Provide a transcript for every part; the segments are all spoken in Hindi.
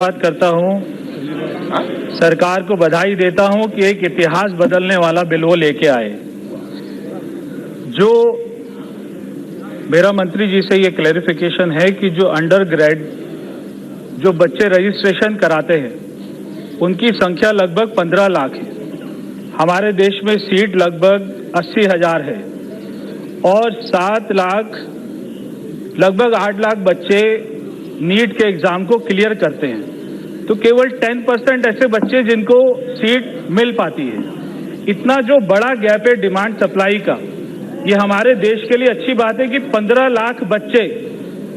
बात करता हूं, सरकार को बधाई देता हूं कि एक इतिहास बदलने वाला बिल वो लेके आए। जो मेरा मंत्री जी से ये क्लैरिफिकेशन है कि जो अंडर ग्रेड जो बच्चे रजिस्ट्रेशन कराते हैं उनकी संख्या लगभग 15 लाख है। हमारे देश में सीट लगभग 80,000 है और 7 लाख लगभग 8 लाख बच्चे नीट के एग्जाम को क्लियर करते हैं, तो केवल 10% ऐसे बच्चे जिनको सीट मिल पाती है। इतना जो बड़ा गैप है डिमांड सप्लाई का, ये हमारे देश के लिए अच्छी बात है कि 15 लाख बच्चे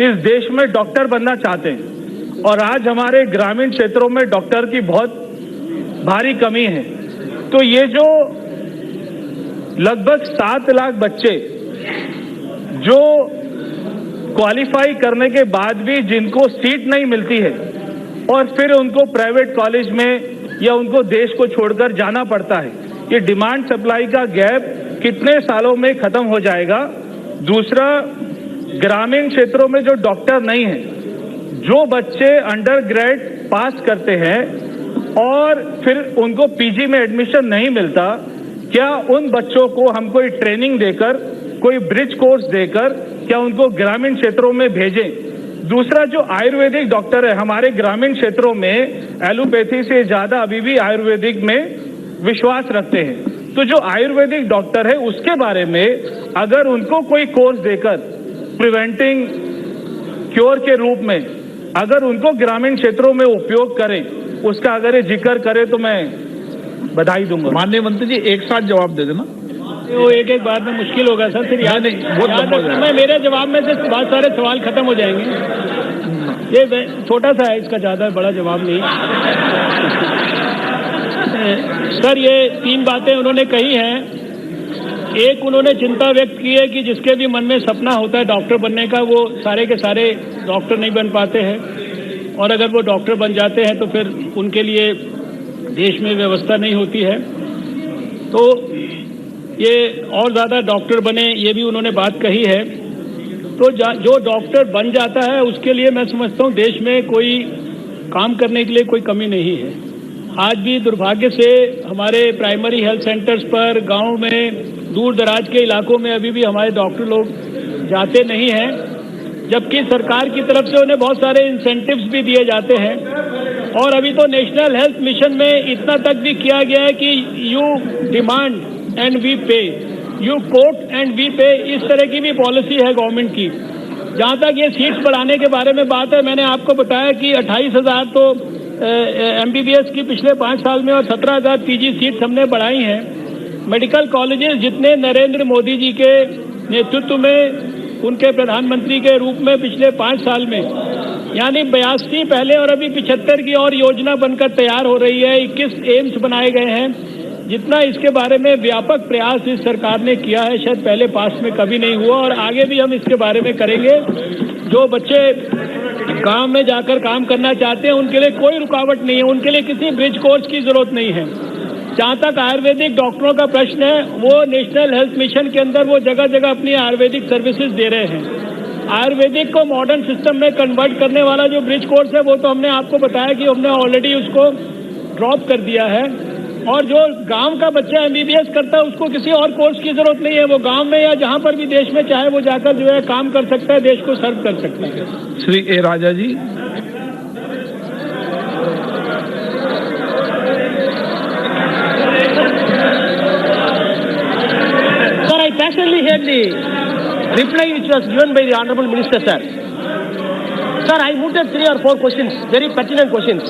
इस देश में डॉक्टर बनना चाहते हैं और आज हमारे ग्रामीण क्षेत्रों में डॉक्टर की बहुत भारी कमी है। तो ये जो लगभग 7 लाख बच्चे जो क्वालिफाई करने के बाद भी जिनको सीट नहीं मिलती है और फिर उनको प्राइवेट कॉलेज में या उनको देश को छोड़कर जाना पड़ता है, ये डिमांड सप्लाई का गैप कितने सालों में खत्म हो जाएगा। दूसरा, ग्रामीण क्षेत्रों में जो डॉक्टर नहीं है, जो बच्चे अंडर ग्रेड पास करते हैं और फिर उनको पीजी में एडमिशन नहीं मिलता, क्या उन बच्चों को हम कोई ट्रेनिंग देकर, कोई ब्रिज कोर्स देकर क्या उनको ग्रामीण क्षेत्रों में भेजें। दूसरा, जो आयुर्वेदिक डॉक्टर है हमारे ग्रामीण क्षेत्रों में एलोपैथी से ज्यादा अभी भी आयुर्वेदिक में विश्वास रखते हैं, तो जो आयुर्वेदिक डॉक्टर है उसके बारे में अगर उनको कोई कोर्स देकर प्रिवेंटिंग क्योर के रूप में अगर उनको ग्रामीण क्षेत्रों में उपयोग करें, उसका अगर ये जिक्र करें तो मैं बधाई दूंगा। माननीय मंत्री जी एक साथ जवाब दे देना, वो एक बार में मुश्किल होगा सर, फिर याद नहीं मैं मेरे जवाब में से बहुत सारे सवाल खत्म हो जाएंगे। ये छोटा सा है, इसका ज्यादा बड़ा जवाब नहीं। सर, ये 3 बातें उन्होंने कही हैं। एक, उन्होंने चिंता व्यक्त की है कि जिसके भी मन में सपना होता है डॉक्टर बनने का, वो सारे के सारे डॉक्टर नहीं बन पाते हैं, और अगर वो डॉक्टर बन जाते हैं तो फिर उनके लिए देश में व्यवस्था नहीं होती है। तो ये और ज़्यादा डॉक्टर बने, ये भी उन्होंने बात कही है। तो जो डॉक्टर बन जाता है उसके लिए मैं समझता हूँ देश में कोई काम करने के लिए कोई कमी नहीं है। आज भी दुर्भाग्य से हमारे प्राइमरी हेल्थ सेंटर्स पर, गांव में, दूर दराज के इलाकों में अभी भी हमारे डॉक्टर लोग जाते नहीं हैं, जबकि सरकार की तरफ से उन्हें बहुत सारे इंसेंटिव्स भी दिए जाते हैं। और अभी तो नेशनल हेल्थ मिशन में इतना तक भी किया गया है कि यू डिमांड एंड वी पे, यू कोट एंड वी पे, इस तरह की भी पॉलिसी है गवर्नमेंट की। जहां तक ये सीट्स बढ़ाने के बारे में बात है, मैंने आपको बताया कि 28,000 तो MBBS की पिछले 5 साल में और 17,000 PG सीट्स हमने बढ़ाई हैं। मेडिकल कॉलेजेस जितने नरेंद्र मोदी जी के नेतृत्व में, उनके प्रधानमंत्री के रूप में पिछले 5 साल में, यानी 82 पहले और अभी 75 की और योजना बनकर तैयार हो रही है। 21 एम्स बनाए गए हैं। जितना इसके बारे में व्यापक प्रयास इस सरकार ने किया है, शायद पहले पास में कभी नहीं हुआ, और आगे भी हम इसके बारे में करेंगे। जो बच्चे गांव में जाकर काम करना चाहते हैं उनके लिए कोई रुकावट नहीं है, उनके लिए किसी ब्रिज कोर्स की जरूरत नहीं है। जहां तक आयुर्वेदिक डॉक्टरों का प्रश्न है, वो नेशनल हेल्थ मिशन के अंदर वो जगह जगह अपनी आयुर्वेदिक सर्विसेज दे रहे हैं। आयुर्वेदिक को मॉडर्न सिस्टम में कन्वर्ट करने वाला जो ब्रिज कोर्स है, वो तो हमने आपको बताया कि हमने ऑलरेडी उसको ड्रॉप कर दिया है। और जो गांव का बच्चा MBBS करता है उसको किसी और कोर्स की जरूरत नहीं है, वो गांव में या जहां पर भी देश में चाहे वो जाकर जो है काम कर सकता है, देश को सर्व कर सकता है। श्री ए राजा जी। Sir, I passionately heard the reply which was given by the Honorable Minister, sir. Sir, I mooted 3 or 4 questions, very pertinent questions.